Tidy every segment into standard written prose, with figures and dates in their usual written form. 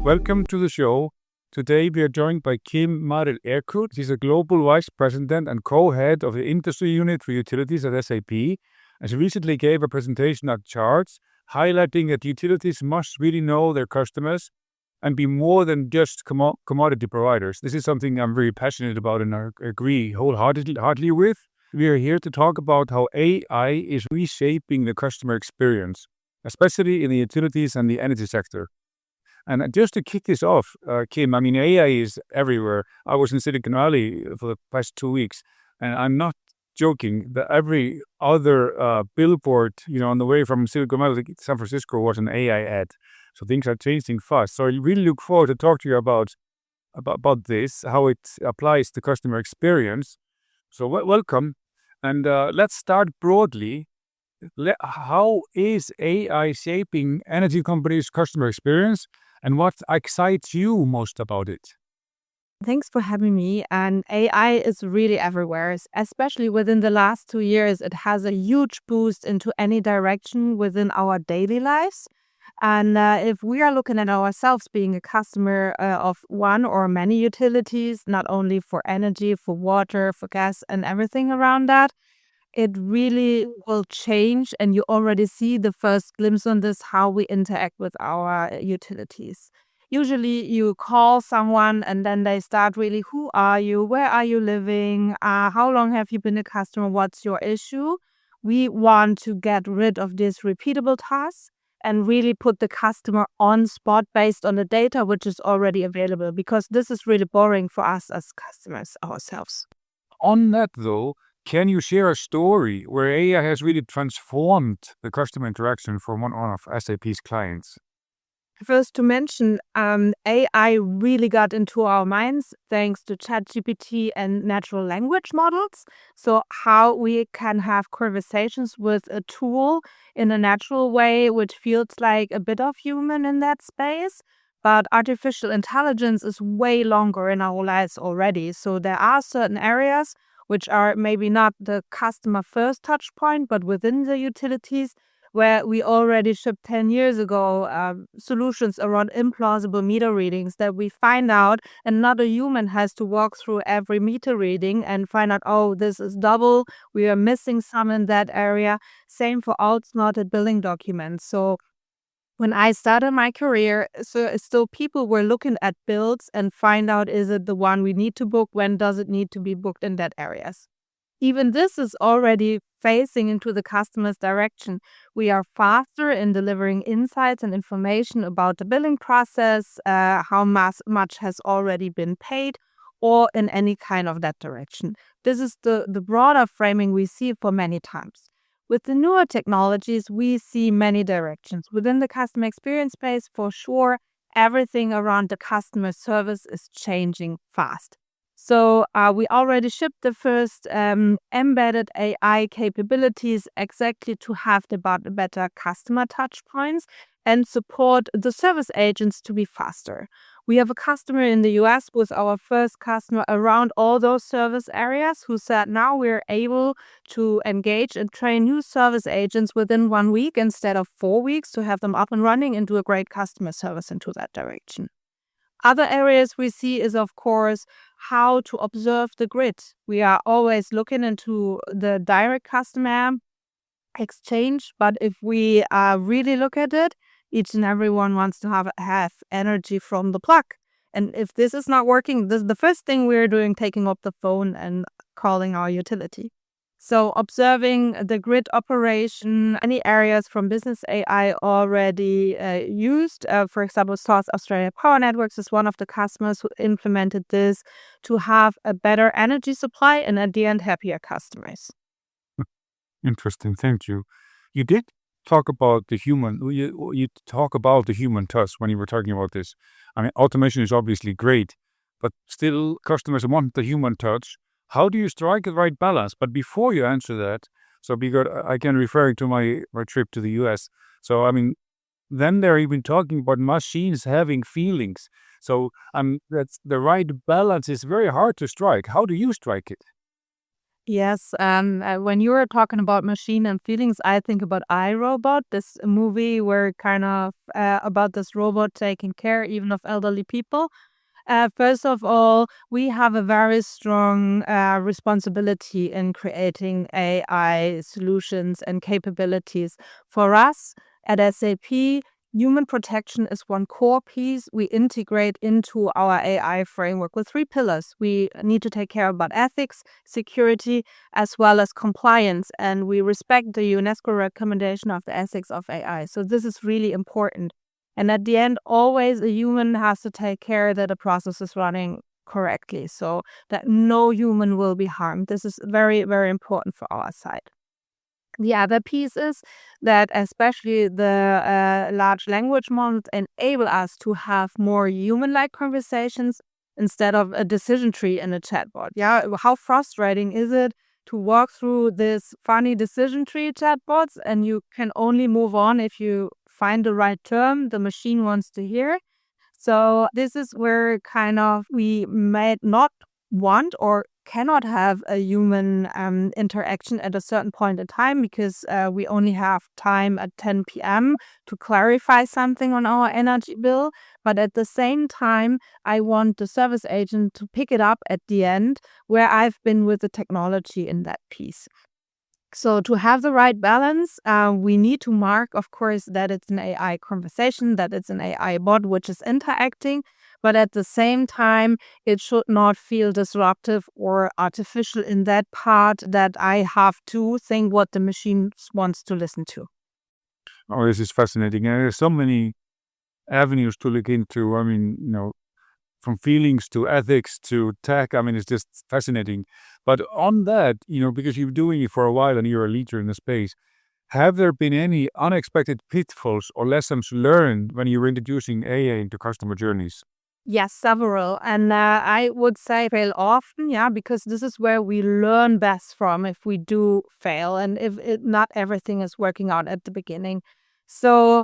Welcome to the show. Today we are joined by Kim Maren Ekrutt. She's a global vice president and co-head of the industry unit for utilities at SAP. And she recently gave a presentation at Charts, highlighting that utilities must really know their customers and be more than just commodity providers. This is something I'm very passionate about and I agree wholeheartedly with. We are here to talk about how AI is reshaping the customer experience, especially in the utilities and the energy sector. And just to kick this off, Kim, I mean, AI is everywhere. I was in Silicon Valley for the past 2 weeks, and I'm not joking that every other billboard, on the way from Silicon Valley to San Francisco was an AI ad. So things are changing fast. So I really look forward to talk to you about this, how it applies to customer experience. So welcome. And let's start broadly. How is AI shaping energy companies' customer experience? And what excites you most about it? Thanks for having me. And AI is really everywhere, especially within the last 2 years. It has a huge boost into any direction within our daily lives. And if we are looking at ourselves being a customer of one or many utilities, not only for energy, for water, for gas, and everything around that, it really will change. And you already see the first glimpse on this, how we interact with our utilities. Usually you call someone and then they start really, who are you? Where are you living? How long have you been a customer? What's your issue? We want to get rid of this repeatable task and really put the customer on spot based on the data which is already available, because this is really boring for us as customers ourselves. On that, though, can you share a story where AI has really transformed the customer interaction for one of SAP's clients? First to mention, AI really got into our minds thanks to ChatGPT and natural language models. So how we can have conversations with a tool in a natural way, which feels like a bit of human in that space. But artificial intelligence is way longer in our lives already. So there are certain areas which are maybe not the customer first touch point, but within the utilities, where we already shipped 10 years ago solutions around implausible meter readings that we find out another human has to walk through every meter reading and find out, oh, this is double, we are missing some in that area. Same for outsmarted billing documents. So when I started my career, still people were looking at bills and find out, is it the one we need to book? When does it need to be booked in that areas? Even this is already facing into the customer's direction. We are faster in delivering insights and information about the billing process, how much has already been paid, or in any kind of that direction. This is the broader framing we see for many times. With the newer technologies, we see many directions. Within the customer experience space, for sure, everything around the customer service is changing fast. So we already shipped the first embedded AI capabilities exactly to have the better customer touch points and support the service agents to be faster. We have a customer in the US, was our first customer around all those service areas, who said now we're able to engage and train new service agents within 1 week instead of 4 weeks to have them up and running and do a great customer service into that direction. Other areas we see is, of course, how to observe the grid. We are always looking into the direct customer exchange, but if we really look at it, each and everyone wants to have energy from the plug. And if this is not working, this is the first thing we're doing, taking up the phone and calling our utility. So observing the grid operation, any areas from business AI already used. For example, South Australia Power Networks is one of the customers who implemented this to have a better energy supply and at the end happier customers. Interesting, thank you. You did talk about the human. You talk about the human touch when you were talking about this. I mean, automation is obviously great, but still customers want the human touch. How do you strike the right balance? But before you answer that, so because I can refer to my trip to the US. So I mean, then they're even talking about machines having feelings. So that's the right balance is very hard to strike. How do you strike it? Yes, when you were talking about machine and feelings, I think about iRobot, this movie where kind of about this robot taking care even of elderly people. First of all, we have a very strong responsibility in creating AI solutions and capabilities. For us at SAP, human protection is one core piece we integrate into our AI framework with three pillars. We need to take care about ethics, security, as well as compliance, and we respect the UNESCO recommendation of the ethics of AI. So this is really important. And at the end, always a human has to take care that the process is running correctly so that no human will be harmed. This is very, very important for our side. The other piece is that especially the large language models enable us to have more human-like conversations instead of a decision tree in a chatbot. Yeah, how frustrating is it to walk through this funny decision tree chatbots and you can only move on if you find the right term the machine wants to hear? So this is where kind of we might not want or cannot have a human interaction at a certain point in time because we only have time at 10 p.m. to clarify something on our energy bill. But at the same time, I want the service agent to pick it up at the end where I've been with the technology in that piece. So to have the right balance, we need to mark, of course, that it's an AI conversation, that it's an AI bot which is interacting, but at the same time, it should not feel disruptive or artificial in that part that I have to think what the machine wants to listen to. Oh, this is fascinating. And there's so many avenues to look into. I mean, from feelings to ethics to tech. I mean, it's just fascinating. But on that, because you're doing it for a while and you're a leader in the space, have there been any unexpected pitfalls or lessons learned when you're introducing AI into customer journeys? Yes, several. And I would say fail often, yeah, because this is where we learn best from if we do fail and if not everything is working out at the beginning. So,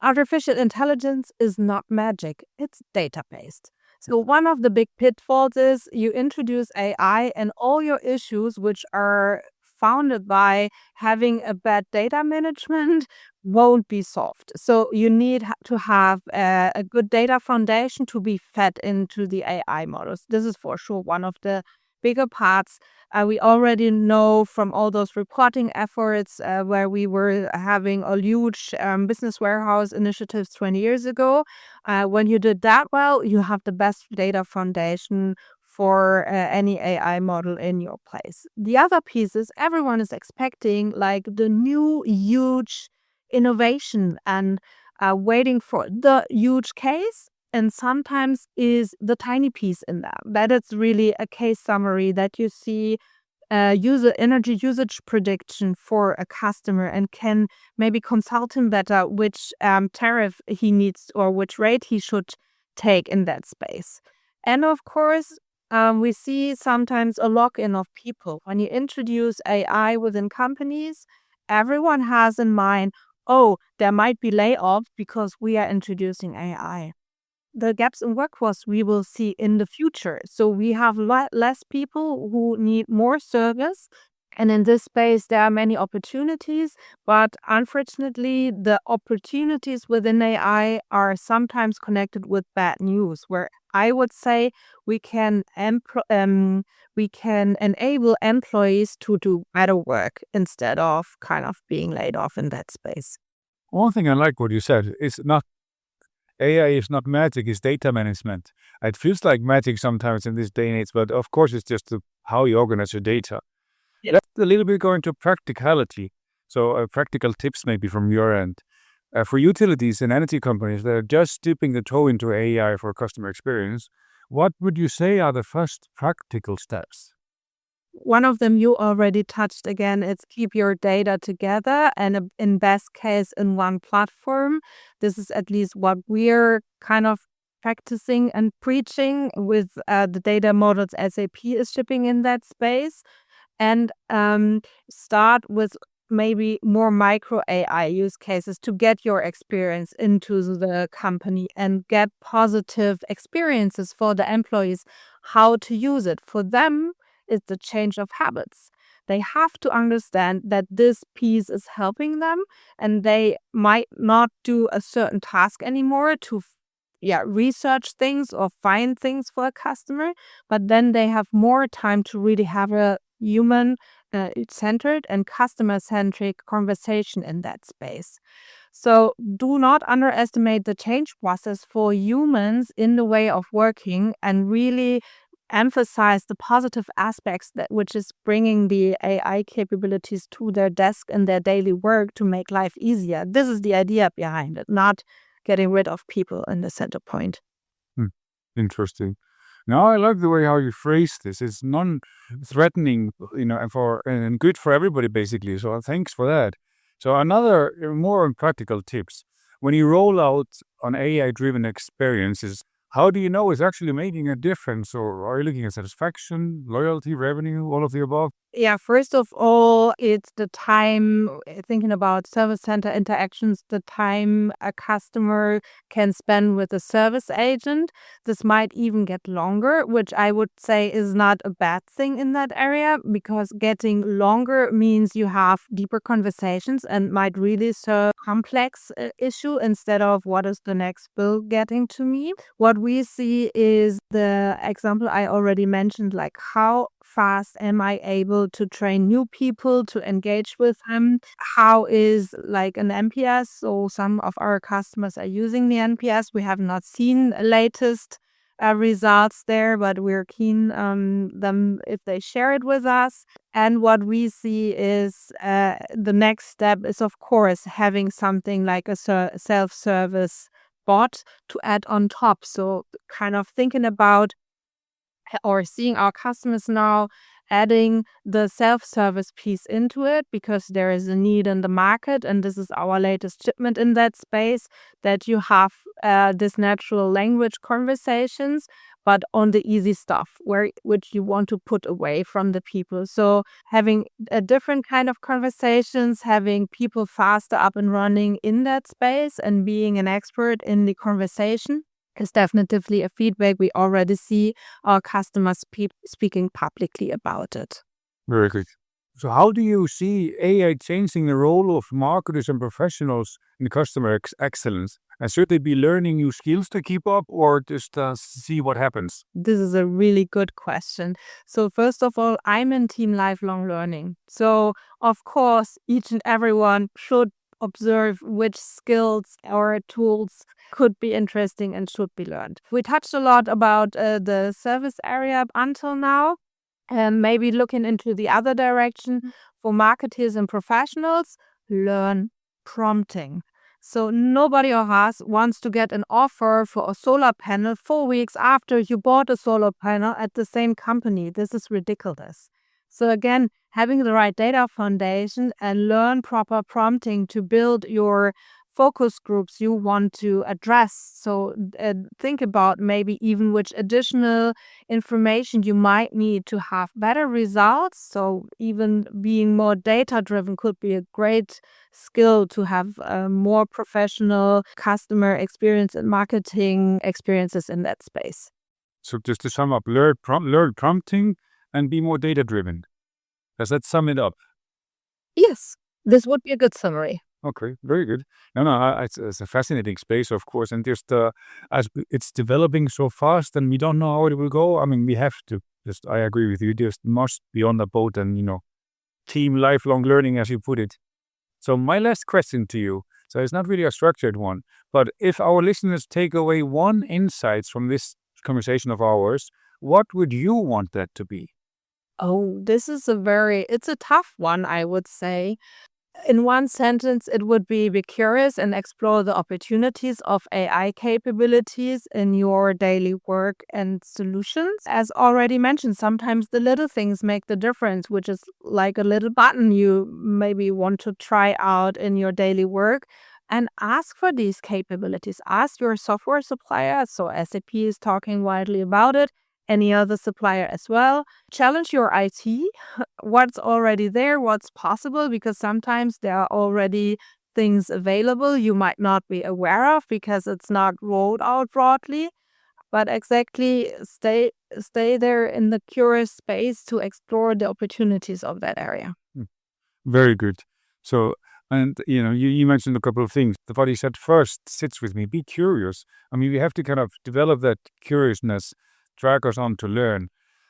artificial intelligence is not magic, it's data based. So, one of the big pitfalls is you introduce AI and all your issues, which are founded by having a bad data management, won't be solved. So you need to have a good data foundation to be fed into the AI models. This is for sure one of the bigger parts. We already know from all those reporting efforts where we were having a huge business warehouse initiatives 20 years ago. When you did that well, you have the best data foundation for any AI model in your place. The other piece is everyone is expecting like the new huge innovation and waiting for the huge case. And sometimes is the tiny piece in that. That is really a case summary that you see user energy usage prediction for a customer and can maybe consult him better which tariff he needs or which rate he should take in that space. And of course, we see sometimes a lock-in of people. When you introduce AI within companies, everyone has in mind, oh, there might be layoffs because we are introducing AI. The gaps in workforce we will see in the future. So we have less people who need more service. And in this space, there are many opportunities, but unfortunately, the opportunities within AI are sometimes connected with bad news, where I would say we can we can enable employees to do better work instead of kind of being laid off in that space. One thing I like what you said is not AI is not magic, it's data management. It feels like magic sometimes in this day and age, but of course it's just how you organize your data. Yeah. Let's a little bit go into practicality. So practical tips maybe from your end. For utilities and energy companies that are just dipping the toe into AI for customer experience, what would you say are the first practical steps? One of them you already touched again, it's keep your data together and in best case in one platform. This is at least what we're kind of practicing and preaching with the data models SAP is shipping in that space. And start with maybe more micro AI use cases to get your experience into the company and get positive experiences for the employees, how to use it. For them, it's the change of habits. they have to understand that this piece is helping them, and they might not do a certain task anymore to research things or find things for a customer, but then they have more time to really have a human centered and customer centric conversation in that space. So do not underestimate the change process for humans in the way of working, and really emphasize the positive aspects that which is bringing the AI capabilities to their desk and their daily work to make life easier. This is the idea behind it, not getting rid of people in the center point. Interesting. Now I like the way how you phrase this. It's non-threatening, and good for everybody basically. So thanks for that. So another more practical tips. When you roll out on AI-driven experiences, how do you know it's actually making a difference? Or are you looking at satisfaction, loyalty, revenue, all of the above? Yeah, first of all, it's the time, thinking about service center interactions, the time a customer can spend with a service agent. This might even get longer, which I would say is not a bad thing in that area, because getting longer means you have deeper conversations and might really serve complex issue instead of what is the next bill getting to me. What we see is the example I already mentioned, like how fast am I able to train new people to engage with them? How is like an NPS? So some of our customers are using the NPS. We have not seen latest results there, but we're keen them if they share it with us. And what we see is the next step is, of course, having something like a self-service bot to add on top. So kind of thinking about or seeing our customers now adding the self-service piece into it, because there is a need in the market, and this is our latest shipment in that space, that you have this natural language conversations, but on the easy stuff which you want to put away from the people. So having a different kind of conversations, having people faster up and running in that space, and being an expert in the conversation is definitely a feedback we already see our customers speaking publicly about it. Very good. So how do you see AI changing the role of marketers and professionals in customer excellence? And should they be learning new skills to keep up, or just see what happens? This is a really good question. So first of all, I'm in team lifelong learning. So of course, each and everyone should observe which skills or tools could be interesting and should be learned. We touched a lot about the service area until now, and maybe looking into the other direction for marketers and professionals, learn prompting. So nobody of us wants to get an offer for a solar panel 4 weeks after you bought a solar panel at the same company. This is ridiculous. So again, having the right data foundation and learn proper prompting to build your focus groups you want to address. So think about maybe even which additional information you might need to have better results. So even being more data driven could be a great skill to have more professional customer experience and marketing experiences in that space. So just to sum up, learn prompting and be more data driven. Does that sum it up? Yes, this would be a good summary. Okay, very good. No, it's a fascinating space, of course, and just as it's developing so fast, and we don't know how it will go. I mean, we have to I agree with you. Just must be on the boat, and team lifelong learning, as you put it. So my last question to you. So it's not really a structured one, but if our listeners take away one insight from this conversation of ours, what would you want that to be? Oh, this is it's a tough one, I would say. In one sentence, it would be curious and explore the opportunities of AI capabilities in your daily work and solutions. As already mentioned, sometimes the little things make the difference, which is like a little button you maybe want to try out in your daily work. And ask for these capabilities. Ask your software supplier. So SAP is talking widely about it. Any other supplier as well. Challenge your IT, what's already there, what's possible, because sometimes there are already things available you might not be aware of because it's not rolled out broadly. but exactly stay there in the curious space to explore the opportunities of that area. Very good. So, and you mentioned a couple of things. The what you said first sits with me. Be curious. I mean, we have to kind of develop that curiousness, drag us on to learn.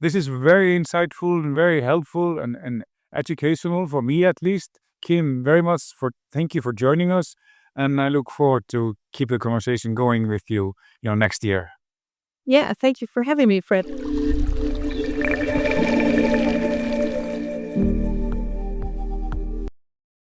This is very insightful and very helpful and educational for me at least. Kim, very much thank you for joining us, and I look forward to keep the conversation going with you, next year. Yeah, thank you for having me, Fred.